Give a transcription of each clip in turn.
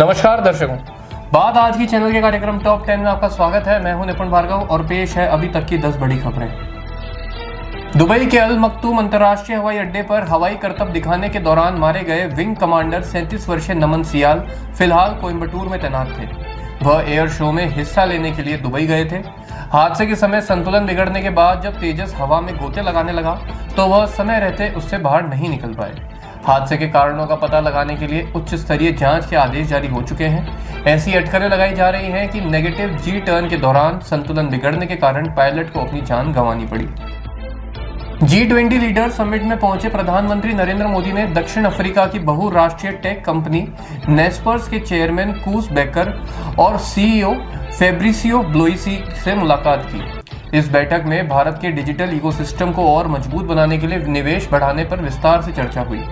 नमस्कार दर्शकों, बात आज की चैनल के कार्यक्रम टॉप 10 में आपका स्वागत है। मैं हूं निपुण भार्गव और पेश है अभी तक की 10 बड़ी खबरें। दुबई के अल मक्तूम अंतर्राष्ट्रीय हवाई अड्डे पर हवाई करतब दिखाने के दौरान मारे गए विंग कमांडर 37 वर्षीय नमन सियाल फिलहाल कोयम्बटूर में तैनात थे। वह एयर शो में हिस्सा लेने के लिए दुबई गए थे। हादसे के समय संतुलन बिगड़ने के बाद जब तेजस हवा में गोते लगाने लगा तो वह समय रहते उससे बाहर नहीं निकल पाए। हादसे के कारणों का पता लगाने के लिए उच्च स्तरीय जांच के आदेश जारी हो चुके हैं। ऐसी अटकलें लगाई जा रही हैं कि नेगेटिव जी टर्न के दौरान संतुलन बिगड़ने के कारण पायलट को अपनी जान गंवानी पड़ी। G20 लीडर समिट में पहुंचे प्रधानमंत्री नरेंद्र मोदी ने दक्षिण अफ्रीका की बहुराष्ट्रीय टेक कंपनी नेस्पर्स के चेयरमैन कूस बेकर और सीईओ फेब्रिसियो ब्लोइसी से मुलाकात की। इस बैठक में भारत के डिजिटल इकोसिस्टम को और मजबूत बनाने के लिए निवेश बढ़ाने पर विस्तार से चर्चा हुई।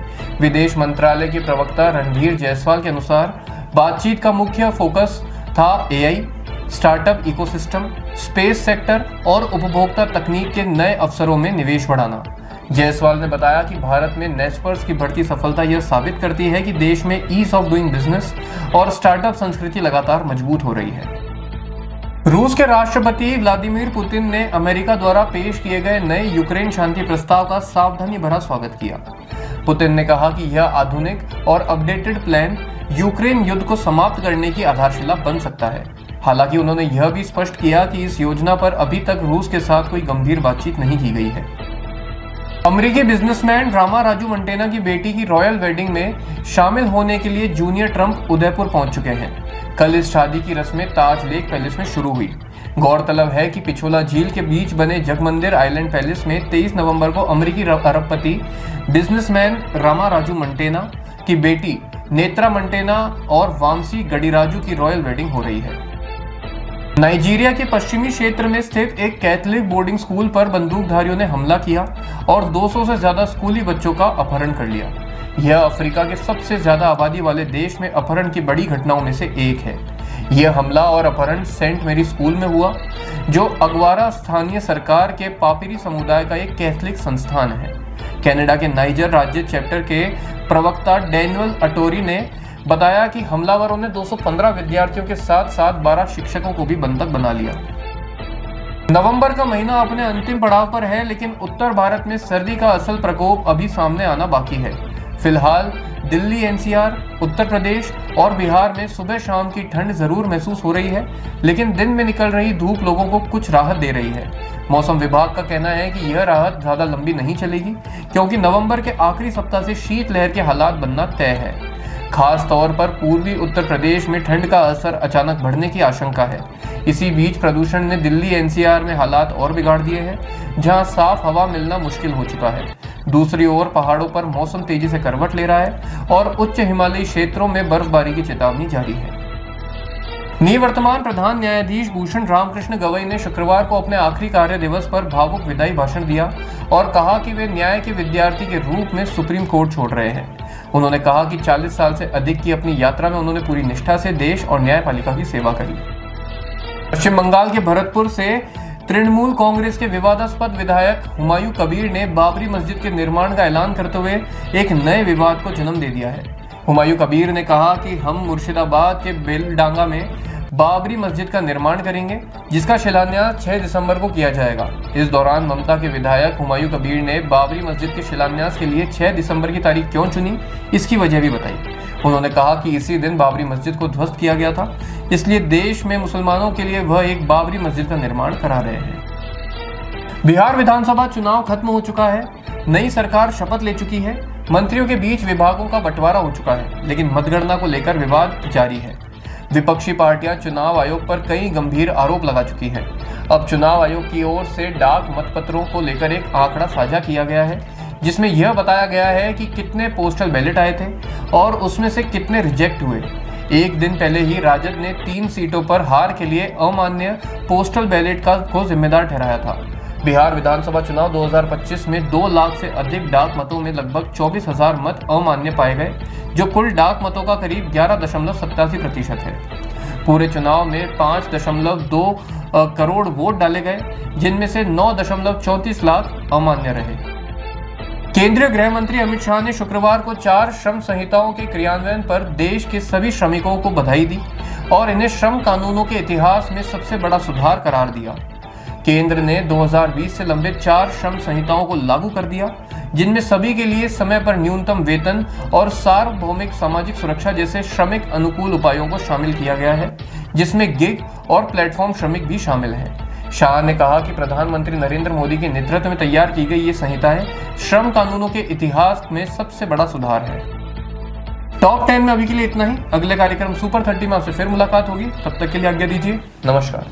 विदेश मंत्रालय के प्रवक्ता रणधीर जायसवाल के अनुसार बातचीत का मुख्य फोकस था AI, startup ecosystem, space sector और उपभोक्ता तकनीक के नए अवसरों में निवेश बढ़ाना। जायसवाल ने बताया कि भारत में नेस्पर्स की बढ़ती सफलता यह साबित करती है कि देश में ईज ऑफ डूइंग बिजनेस और स्टार्टअप संस्कृति लगातार मजबूत हो रही है। रूस के राष्ट्रपति व्लादिमीर पुतिन ने अमेरिका द्वारा पेश किए गए नए यूक्रेन शांति प्रस्ताव का सावधानी भरा स्वागत किया। पुतिन ने कहा कि यह आधुनिक और अपडेटेड प्लान यूक्रेन युद्ध को समाप्त करने की आधारशिला बन सकता है। हालांकि उन्होंने यह भी स्पष्ट किया कि इस योजना पर अभी तक रूस के साथ कोई गंभीर बातचीत नहीं की गई है। अमेरिकी बिजनेसमैन रामा राजू मंटेना की बेटी की रॉयल वेडिंग में शामिल होने के लिए जूनियर ट्रंप उदयपुर पहुंच चुके हैं। कल इस शादी की रस्में ताज लेक पैलेस में शुरू हुई। गौरतलब है कि पिछोला झील के बीच बने जगमंदिर आइलैंड पैलेस में 23 नवंबर को अमेरिकी अरबपति बिजनेसमैन रामा राजू मंटेना की बेटी नेत्रा मंटेना और वामसी गडीराजू की रॉयल वेडिंग हो रही है। नाइजीरिया के पश्चिमी क्षेत्र में स्थित एक कैथोलिक बोर्डिंग स्कूल पर बंदूकधारियों ने हमला किया और 200 से ज्यादा स्कूली बच्चों का अपहरण कर लिया। यह अफ्रीका के सबसे ज्यादा आबादी वाले देश में अपहरण की बड़ी घटनाओं में से एक है। यह हमला और अपहरण सेंट मेरी स्कूल में हुआ, जो अगवारा स्थानीय सरकार के पापिरी समुदाय का एक कैथोलिक संस्थान है। कनाडा के नाइजर राज्य चैप्टर के प्रवक्ता डैनियल अटोरी ने बताया कि हमलावरों ने 215 विद्यार्थियों के साथ साथ 12 शिक्षकों को भी बंधक बना लिया। नवंबर का महीना अपने अंतिम पड़ाव पर है, लेकिन उत्तर भारत में सर्दी का असल प्रकोप अभी सामने आना बाकी है। फिलहाल दिल्ली, एनसीआर, उत्तर प्रदेश और बिहार में सुबह शाम की ठंड जरूर महसूस हो रही है, लेकिन दिन में निकल रही धूप लोगों को कुछ राहत दे रही है। मौसम विभाग का कहना है कि यह राहत ज्यादा लंबी नहीं चलेगी, क्योंकि नवंबर के आखिरी सप्ताह से शीतलहर के हालात बनना तय है। खास तौर पर पूर्वी उत्तर प्रदेश में ठंड का असर अचानक बढ़ने की आशंका है। इसी बीच प्रदूषण ने दिल्ली, एनसीआर में हालात और बिगाड़ दिए हैं, जहां साफ हवा मिलना मुश्किल हो चुका है। दूसरी ओर पहाड़ों पर मौसम तेजी से करवट ले रहा है और उच्च हिमालयी क्षेत्रों में बर्फबारी की चेतावनी जारी है। निवर्तमान प्रधान न्यायाधीश भूषण रामकृष्ण गवई ने शुक्रवार को अपने आखिरी कार्य दिवस पर भावुक विदाई भाषण दिया और कहा कि वे न्याय के विद्यार्थी के रूप में सुप्रीम कोर्ट छोड़ रहे हैं। उन्होंने कहा कि 40 साल से अधिक की अपनी यात्रा में उन्होंने पूरी निष्ठा से देश और न्यायपालिका की सेवा करी। पश्चिम बंगाल के भरतपुर से तृणमूल कांग्रेस के विवादास्पद विधायक हुमायूं कबीर ने बाबरी मस्जिद के निर्माण का ऐलान करते हुए एक नए विवाद को जन्म दे दिया है। हुमायूं कबीर ने कहा कि हम मुर्शिदाबाद के बेलडांगा में बाबरी मस्जिद का निर्माण करेंगे, जिसका शिलान्यास 6 दिसंबर को किया जाएगा। इस दौरान ममता के विधायक हुमायूं कबीर ने बाबरी मस्जिद के शिलान्यास के लिए 6 दिसंबर की तारीख क्यों चुनी, इसकी वजह भी बताई। उन्होंने कहा कि इसी दिन बाबरी मस्जिद को ध्वस्त किया गया था, इसलिए देश में मुसलमानों के लिए वह एक बाबरी मस्जिद का निर्माण करा रहे हैं। बिहार विधानसभा चुनाव खत्म हो चुका है। नई सरकार शपथ ले चुकी है। मंत्रियों के बीच विभागों का बंटवारा हो चुका है, लेकिन मतगणना को लेकर विवाद जारी है। विपक्षी पार्टियां चुनाव आयोग पर कई गंभीर आरोप लगा चुकी हैं। अब चुनाव आयोग की ओर से डाक मतपत्रों को लेकर एक आंकड़ा साझा किया गया है, जिसमें यह बताया गया है कि कितने पोस्टल बैलेट आए थे और उसमें से कितने रिजेक्ट हुए। एक दिन पहले ही राजद ने 3 सीटों पर हार के लिए अमान्य पोस्टल बैलेट को जिम्मेदार ठहराया था। बिहार विधानसभा चुनाव 2025 में 2 लाख से अधिक डाक मतों में लगभग 24,000 मत अमान्य पाए गए, जो कुल डाक मतों का करीब 11.87% है। पूरे चुनाव में 5.2 करोड़ वोट डाले गए, जिनमें से 9.34 लाख अमान्य रहे। केंद्रीय गृह मंत्री अमित शाह ने शुक्रवार को 4 श्रम संहिताओं के क्रियान्वयन पर देश के सभी श्रमिकों को बधाई दी और इन्हें श्रम कानूनों के इतिहास में सबसे बड़ा सुधार करार दिया। केंद्र ने 2020 से लंबित 4 श्रम संहिताओं को लागू कर दिया, जिनमें सभी के लिए समय पर न्यूनतम वेतन और सार्वभौमिक सामाजिक सुरक्षा जैसे श्रमिक अनुकूल उपायों को शामिल किया गया है, जिसमें गिग और प्लेटफॉर्म श्रमिक भी शामिल हैं। शाह ने कहा कि प्रधानमंत्री नरेंद्र मोदी के नेतृत्व में तैयार की गई ये संहिताएं श्रम कानूनों के इतिहास में सबसे बड़ा सुधार है। टॉप 10 में अभी के लिए इतना ही। अगले कार्यक्रम सुपर 30 में आपसे फिर मुलाकात होगी। तब तक के लिए आज्ञा दीजिए। नमस्कार।